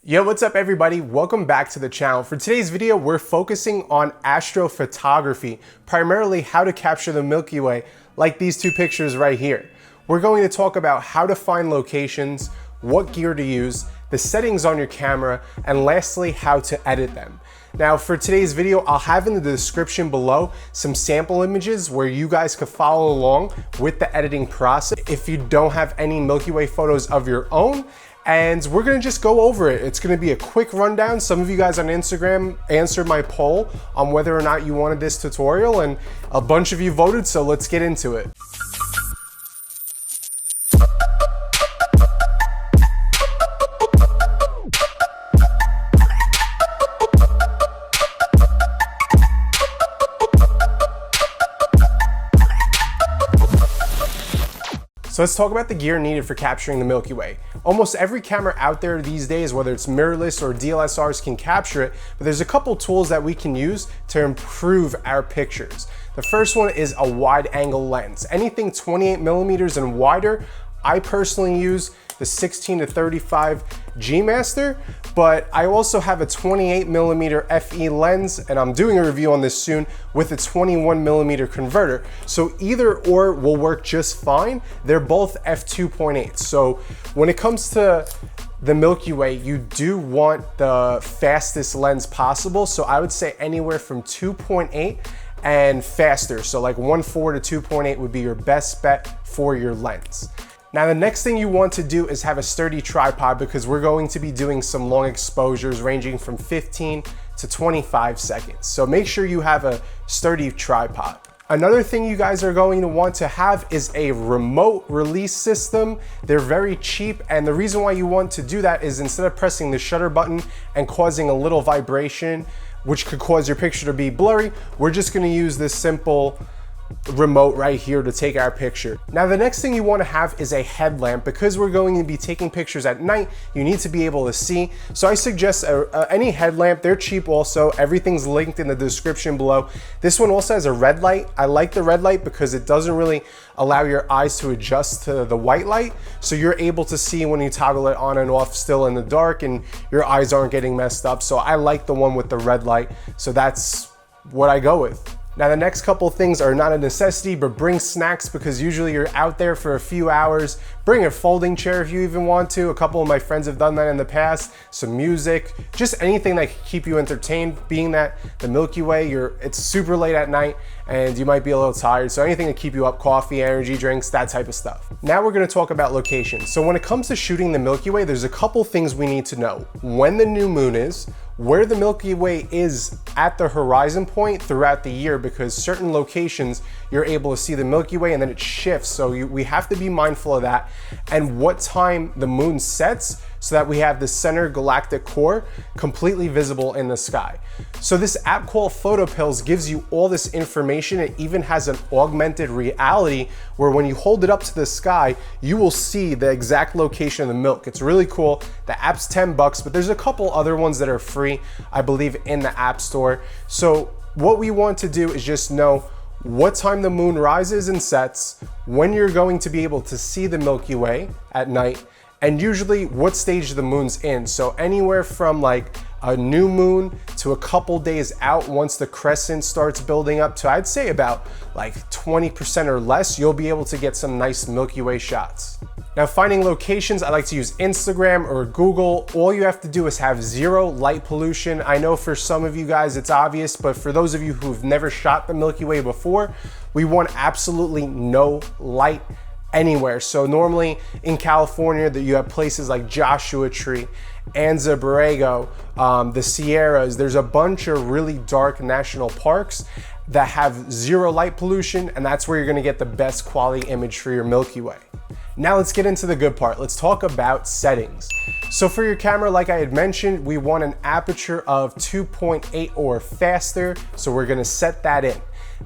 Yo, what's up everybody? Welcome back to the channel. For today's video, we're focusing on astrophotography, primarily how to capture the Milky Way, like these two pictures right here. We're going to talk about how to find locations, what gear to use, the settings on your camera, and lastly, how to edit them. Now for today's video, I'll have in the description below some sample images where you guys could follow along with the editing process if you don't have any Milky Way photos of your own. And we're gonna just go over it. It's gonna be a quick rundown. Some of you guys on Instagram answered my poll on whether or not you wanted this tutorial, and a bunch of you voted, so let's get into it. So let's talk about the gear needed for capturing the Milky Way. Almost every camera out there these days, whether it's mirrorless or DSLRs, can capture it, but there's a couple tools that we can use to improve our pictures. The first one is a wide angle lens. Anything 28 millimeters and wider. I personally use the 16 to 35 G Master, but I also have a 28 millimeter FE lens, and I'm doing a review on this soon with a 21 millimeter converter. So either or will work just fine. They're both f2.8. So when it comes to the Milky Way, you do want the fastest lens possible. So I would say anywhere from 2.8 and faster. So like 1.4 to 2.8 would be your best bet for your lens. Now the next thing you want to do is have a sturdy tripod, because we're going to be doing some long exposures ranging from 15 to 25 seconds. So make sure you have a sturdy tripod. Another thing you guys are going to want to have is a remote release system. They're very cheap, and the reason why you want to do that is instead of pressing the shutter button and causing a little vibration, which could cause your picture to be blurry, we're just gonna use this simple remote right here to take our picture. Now the next thing you want to have is a headlamp. Because we're going to be taking pictures at night, you need to be able to see. So I suggest any headlamp. They're cheap also. Everything's linked in the description below. This one also has a red light. I like the red light because it doesn't really allow your eyes to adjust to the white light, so you're able to see when you toggle it on and off still in the dark, and your eyes aren't getting messed up. So I like the one with the red light, so that's what I go with. Now the next couple things are not a necessity, but bring snacks, because usually you're out there for a few hours. Bring a folding chair if you even want to. A couple of my friends have done that in the past. Some music, just anything that can keep you entertained, being that the Milky Way, it's super late at night and you might be a little tired. So anything to keep you up, coffee, energy drinks, that type of stuff. Now we're gonna talk about locations. So when it comes to shooting the Milky Way, there's a couple things we need to know. When the new moon is, where the Milky Way is at the horizon point throughout the year, because certain locations you're able to see the Milky Way and then it shifts. So we have to be mindful of that, and what time the moon sets, so that we have the center galactic core completely visible in the sky. So this app called PhotoPills gives you all this information. It even has an augmented reality where when you hold it up to the sky, you will see the exact location of the milk. It's really cool. The app's 10 bucks, but there's a couple other ones that are free, I believe, in the App Store. So what we want to do is just know what time the moon rises and sets, when you're going to be able to see the Milky Way at night, and usually what stage the moon's in. So anywhere from like a new moon to a couple days out, once the crescent starts building up to, I'd say about like 20% or less, you'll be able to get some nice Milky Way shots. Now finding locations, I like to use Instagram or Google. All you have to do is have zero light pollution. I know for some of you guys it's obvious, but for those of you who've never shot the Milky Way before, we want absolutely no light anywhere. So normally in California, that you have places like Joshua Tree, Anza Borrego, the Sierras. There's a bunch of really dark national parks that have zero light pollution, and that's where you're gonna get the best quality image for your Milky Way. Now let's get into the good part. Let's talk about settings. So for your camera, like I had mentioned, we want an aperture of 2.8 or faster. So we're gonna set that in.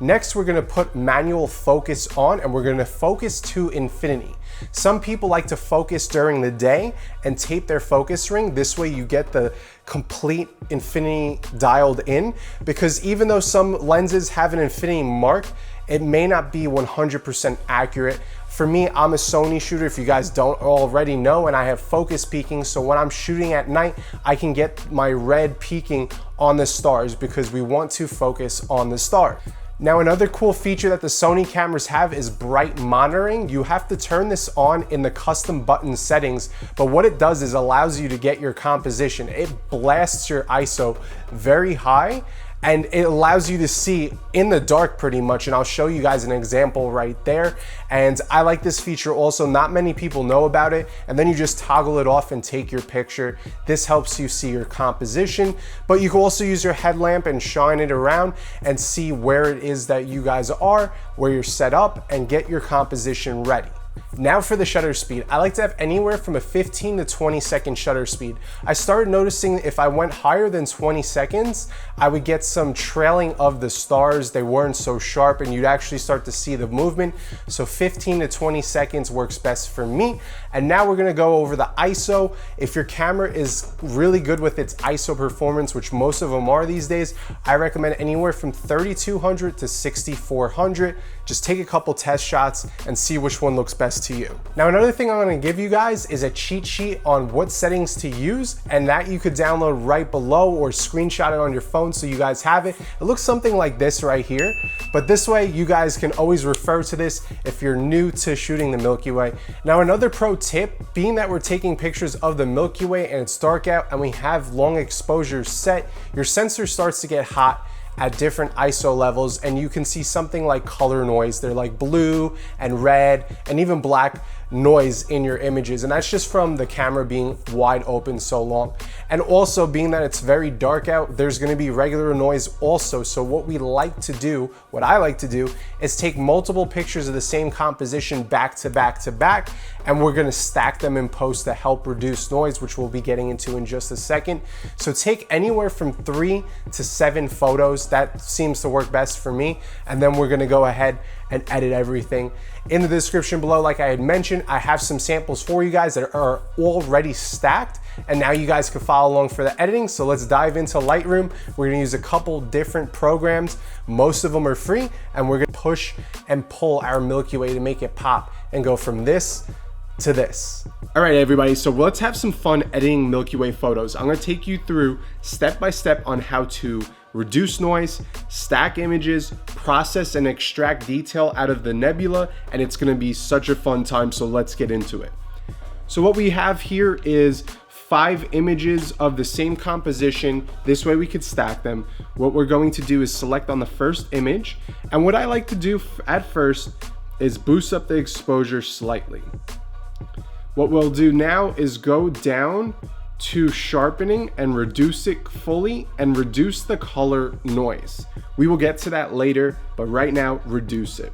Next, we're gonna put manual focus on, and we're gonna focus to infinity. Some people like to focus during the day and tape their focus ring. This way you get the complete infinity dialed in, because even though some lenses have an infinity mark, it may not be 100% accurate For me, I'm a Sony shooter, if you guys don't already know, and I have focus peaking, so when I'm shooting at night, I can get my red peaking on the stars because we want to focus on the star. Now, another cool feature that the Sony cameras have is bright monitoring. You have to turn this on in the custom button settings, but what it does is allows you to get your composition. It blasts your ISO very high, and it allows you to see in the dark pretty much, and I'll show you guys an example right there. And I like this feature also. Not many people know about it, and then you just toggle it off and take your picture. This helps you see your composition, but you can also use your headlamp and shine it around and see where it is that you guys are, where you're set up, and get your composition ready. Now for the shutter speed, I like to have anywhere from a 15 to 20 second shutter speed. I started noticing if I went higher than 20 seconds, I would get some trailing of the stars. They weren't so sharp and you'd actually start to see the movement. So 15 to 20 seconds works best for me. And now we're gonna go over the ISO. If your camera is really good with its ISO performance, which most of them are these days, I recommend anywhere from 3200 to 6400. Just take a couple test shots and see which one looks best to you. Now, another thing I'm gonna give you guys is a cheat sheet on what settings to use, and that you could download right below or screenshot it on your phone so you guys have it. It looks something like this right here, but this way you guys can always refer to this if you're new to shooting the Milky Way. Now, another pro tip, being that we're taking pictures of the Milky Way and it's dark out and we have long exposures set, your sensor starts to get hot at different ISO levels, and you can see something like color noise. They're like blue and red and even black noise in your images, and that's just from the camera being wide open so long. And also, being that it's very dark out, there's going to be regular noise also. So what we like to do, what I like to do, is take multiple pictures of the same composition back to back to back, and we're going to stack them in post to help reduce noise, which we'll be getting into in just a second. So take anywhere from 3 to 7 photos. That seems to work best for me, and then we're going to go ahead and edit everything. In the description below, like I had mentioned, I have some samples for you guys that are already stacked, and now you guys can follow along for the editing. So let's dive into Lightroom. We're gonna use a couple different programs. Most of them are free, and we're gonna push and pull our Milky Way to make it pop and go from this to this. All right, everybody, so let's have some fun editing Milky Way photos. I'm gonna take you through step by step on how to reduce noise, stack images, process and extract detail out of the nebula, and it's gonna be such a fun time, so let's get into it. So what we have here is 5 images of the same composition. This way we could stack them. What we're going to do is select on the first image, and what I like to do at first is boost up the exposure slightly. What we'll do now is go down to sharpening and reduce it fully and reduce the color noise. We will get to that later, but right now, reduce it.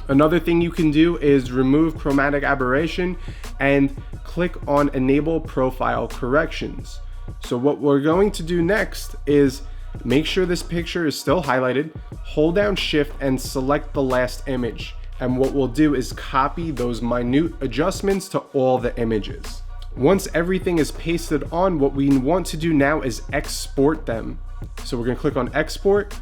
Another thing you can do is remove chromatic aberration and click on enable profile corrections. So what we're going to do next is make sure this picture is still highlighted, hold down shift and select the last image. And what we'll do is copy those minute adjustments to all the images. Once everything is pasted on, what we want to do now is export them. So we're gonna click on export.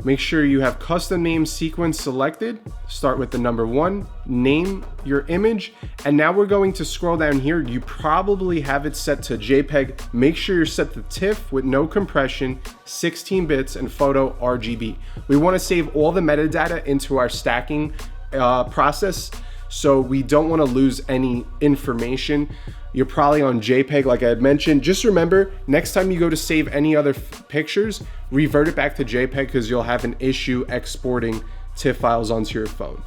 Make sure you have custom name sequence selected. Start with the number 1, name your image. And now we're going to scroll down here. You probably have it set to JPEG. Make sure you're set to TIFF with no compression, 16 bits and photo RGB. We wanna save all the metadata into our stacking process, so we don't want to lose any information. You're probably on JPEG like I had mentioned. Just remember, next time you go to save any other pictures, revert it back to JPEG because you'll have an issue exporting TIFF files onto your phone.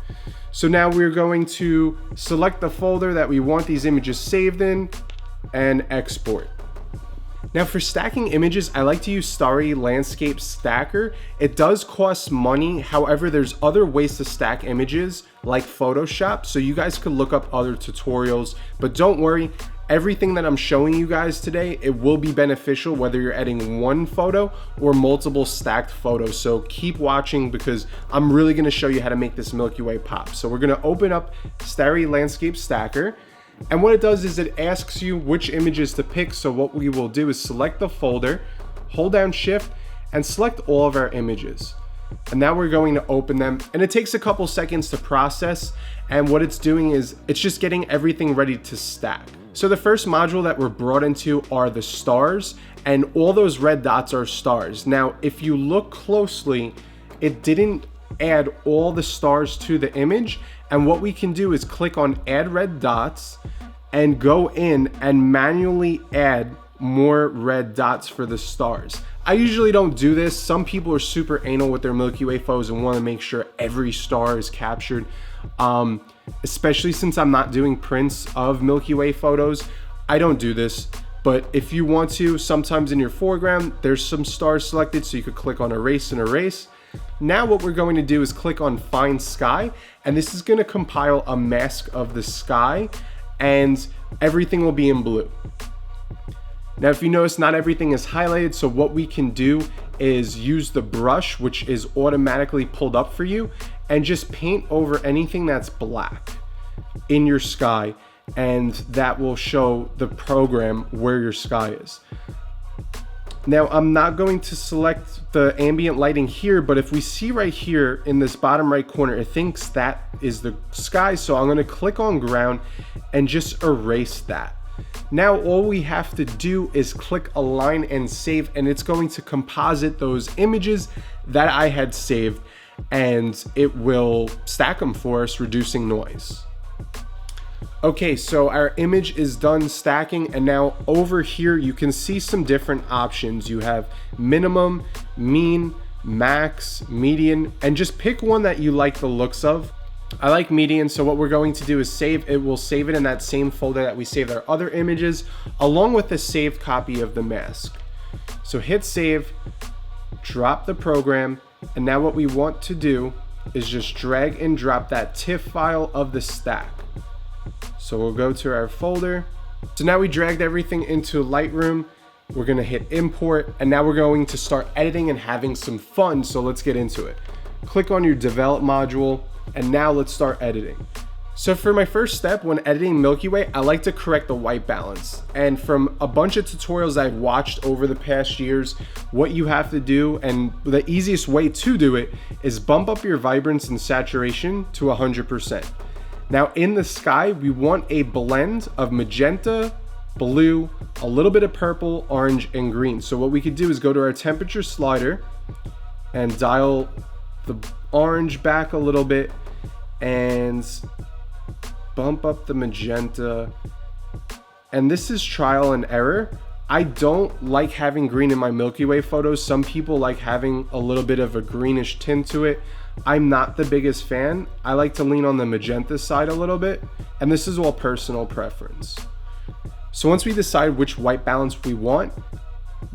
So now we're going to select the folder that we want these images saved in and export. Now for stacking images, I like to use Starry Landscape Stacker. It does cost money. However, there's other ways to stack images like Photoshop. So you guys could look up other tutorials, but don't worry. Everything that I'm showing you guys today, it will be beneficial whether you're editing one photo or multiple stacked photos. So keep watching because I'm really gonna show you how to make this Milky Way pop. So we're gonna open up Starry Landscape Stacker. And what it does is it asks you which images to pick. So what we will do is select the folder, hold down shift and select all of our images. And now we're going to open them, and it takes a couple seconds to process. And what it's doing is it's just getting everything ready to stack. So the first module that we're brought into are the stars, and all those red dots are stars. Now, if you look closely, it didn't add all the stars to the image. And what we can do is click on add red dots and go in and manually add more red dots for the stars. I usually don't do this. Some people are super anal with their Milky Way photos and want to make sure every star is captured. Especially since I'm not doing prints of Milky Way photos, I don't do this. But if you want to, sometimes in your foreground, there's some stars selected, so you could click on erase and erase. Now what we're going to do is click on find sky, and this is going to compile a mask of the sky, and everything will be in blue. Now, if you notice, not everything is highlighted, so what we can do is use the brush, which is automatically pulled up for you, and just paint over anything that's black in your sky, and that will show the program where your sky is. Now, I'm not going to select the ambient lighting here, but if we see right here in this bottom right corner, it thinks that is the sky, so I'm going to click on ground and just erase that. Now all we have to do is click align and save, and it's going to composite those images that I had saved, and it will stack them for us, reducing noise. Okay, so our image is done stacking, and now over here you can see some different options. You have minimum, mean, max, median, and just pick one that you like the looks of. I like median, so what we're going to do is save it. We'll save it in that same folder that we saved our other images, along with the saved copy of the mask. So hit save, drop the program, and now what we want to do is just drag and drop that TIFF file of the stack. So we'll go to our folder. So now we dragged everything into Lightroom. We're gonna hit import, and now we're going to start editing and having some fun, so let's get into it. Click on your develop module, and now let's start editing. So for my first step when editing Milky Way, I like to correct the white balance. And from a bunch of tutorials I've watched over the past years, what you have to do, and the easiest way to do it, is bump up your vibrance and saturation to 100%. Now in the sky, we want a blend of magenta, blue, a little bit of purple, orange, and green. So what we could do is go to our temperature slider and dial the orange back a little bit and bump up the magenta. And this is trial and error. I don't like having green in my Milky Way photos. Some people like having a little bit of a greenish tint to it. I'm not the biggest fan. I like to lean on the magenta side a little bit, and this is all personal preference. So once we decide which white balance we want,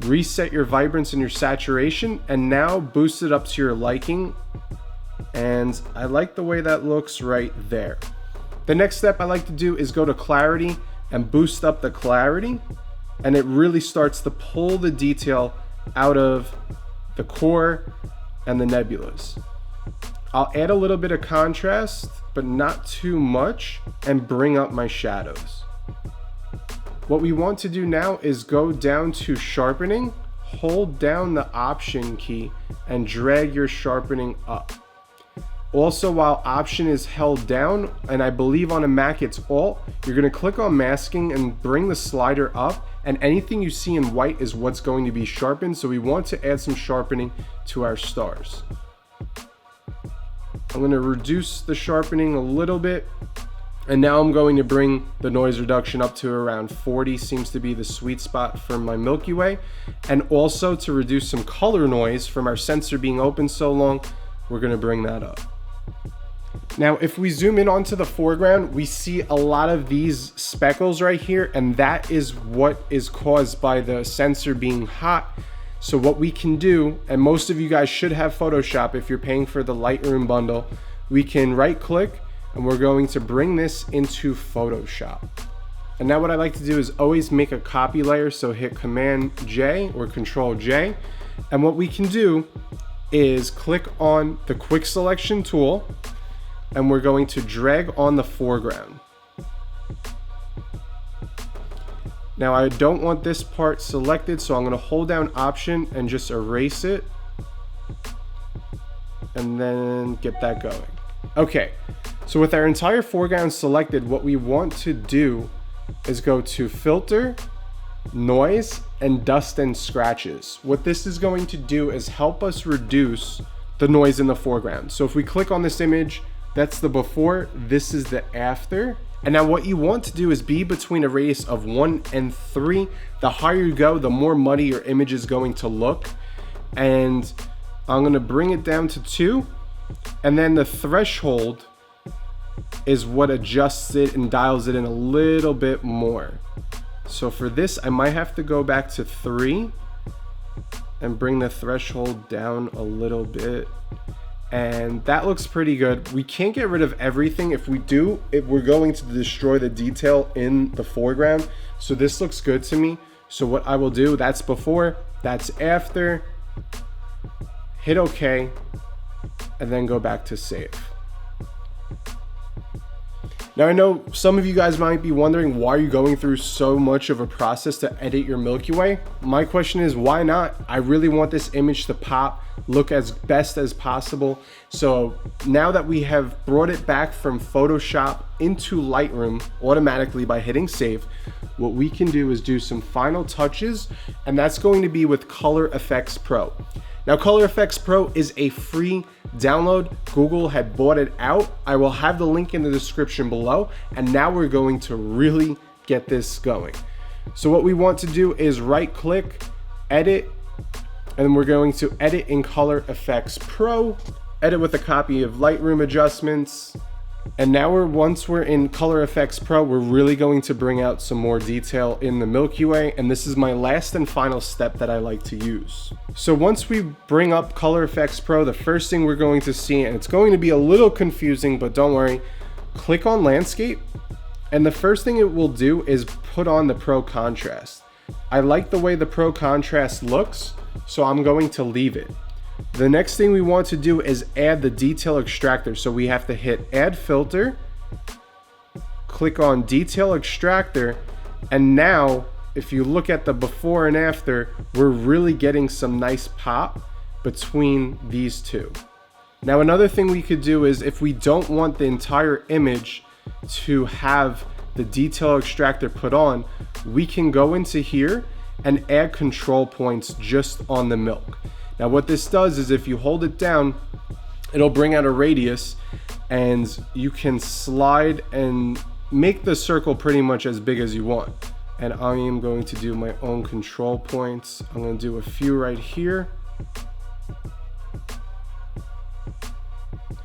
reset your vibrance and your saturation, and now boost it up to your liking. And I like the way that looks right there. The next step I like to do is go to clarity and boost up the clarity, and it really starts to pull the detail out of the core and the nebulas. I'll add a little bit of contrast, but not too much, and bring up my shadows. What we want to do now is go down to sharpening, hold down the option key, and drag your sharpening up. Also, while option is held down, and I believe on a Mac it's alt, you're going to click on masking and bring the slider up, and anything you see in white is what's going to be sharpened. So we want to add some sharpening to our stars. I'm going to reduce the sharpening a little bit, and now I'm going to bring the noise reduction up to around 40, seems to be the sweet spot for my Milky Way. And also to reduce some color noise from our sensor being open so long, we're going to bring that up. Now, if we zoom in onto the foreground, we see a lot of these speckles right here, and that is what is caused by the sensor being hot. So what we can do, and most of you guys should have Photoshop if you're paying for the Lightroom bundle, we can right click, and we're going to bring this into Photoshop. And now what I like to do is always make a copy layer, so hit Command J or Control J. And what we can do is click on the quick selection tool, and we're going to drag on the foreground. Now I don't want this part selected, so I'm going to hold down Option and just erase it, and then get that going. Okay, So with our entire foreground selected, what we want to do is go to filter, noise, and dust and scratches. What this is going to do is help us reduce the noise in the foreground. So if we click on this image, that's the before, this is the after. And now what you want to do is be between a radius of 1 and 3. The higher you go, the more muddy your image is going to look. And I'm gonna bring it down to 2. And then the threshold is what adjusts it and dials it in a little bit more. So for this, I might have to go back to 3 and bring the threshold down a little bit. And that looks pretty good. We can't get rid of everything. If we do, we're going to destroy the detail in the foreground. So this looks good to me. So what I will do, that's before, that's after, hit OK, and then go back to save. Now I know some of you guys might be wondering, why are you going through so much of a process to edit your Milky Way? My question is, why not? I really want this image to pop, look as best as possible. So now that we have brought it back from Photoshop into Lightroom automatically by hitting save, what we can do is do some final touches, and that's going to be with Color Efex Pro. Now, Color Efex Pro is a free download. Google had bought it out. I will have the link in the description below. And now we're going to really get this going. So what we want to do is right click, edit, and we're going to edit in Color Efex Pro, edit with a copy of Lightroom adjustments. And now once we're in Color Efex Pro, we're really going to bring out some more detail in the Milky Way. And this is my last and final step that I like to use. So once we bring up Color Efex Pro, the first thing we're going to see, and it's going to be a little confusing, but don't worry, click on landscape. And the first thing it will do is put on the Pro Contrast. I like the way the Pro Contrast looks, so I'm going to leave it. The next thing we want to do is add the detail extractor. So we have to hit add filter, click on detail extractor, and now if you look at the before and after, we're really getting some nice pop between these two. Now another thing we could do is, if we don't want the entire image to have the detail extractor put on, we can go into here and add control points just on the milk. Now what this does is, if you hold it down, it'll bring out a radius, and you can slide and make the circle pretty much as big as you want. And I am going to do my own control points. I'm going to do a few right here.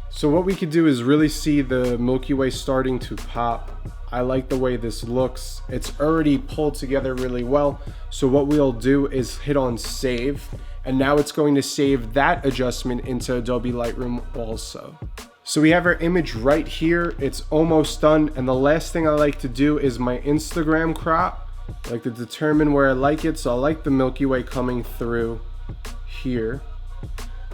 So what we could do is really see the Milky Way starting to pop. I like the way this looks. It's already pulled together really well. So what we'll do is hit on save. And now it's going to save that adjustment into Adobe Lightroom also. So we have our image right here. It's almost done. And the last thing I like to do is my Instagram crop. I like to determine where I like it. So I like the Milky Way coming through here.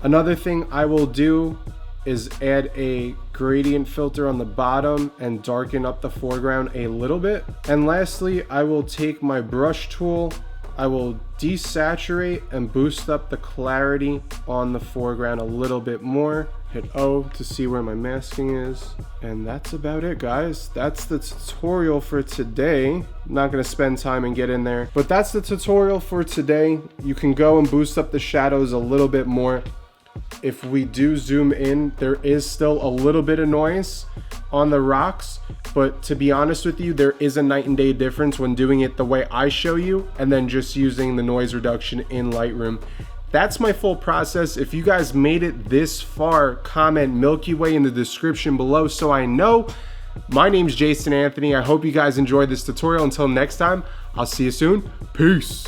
Another thing I will do is add a gradient filter on the bottom and darken up the foreground a little bit. And lastly, I will take my brush tool. I will desaturate and boost up the clarity on the foreground a little bit more. Hit O to see where my masking is. And that's about it, guys. That's the tutorial for today. I'm not gonna spend time and get in there, but that's the tutorial for today. You can go and boost up the shadows a little bit more. If we do zoom in, there is still a little bit of noise on the rocks, but to be honest with you, there is a night and day difference when doing it the way I show you and then just using the noise reduction in Lightroom. That's my full process. If you guys made it this far, comment Milky Way in the description below so I know. My name's Jason Anthony. I hope you guys enjoyed this tutorial. Until next time, I'll see you soon. Peace.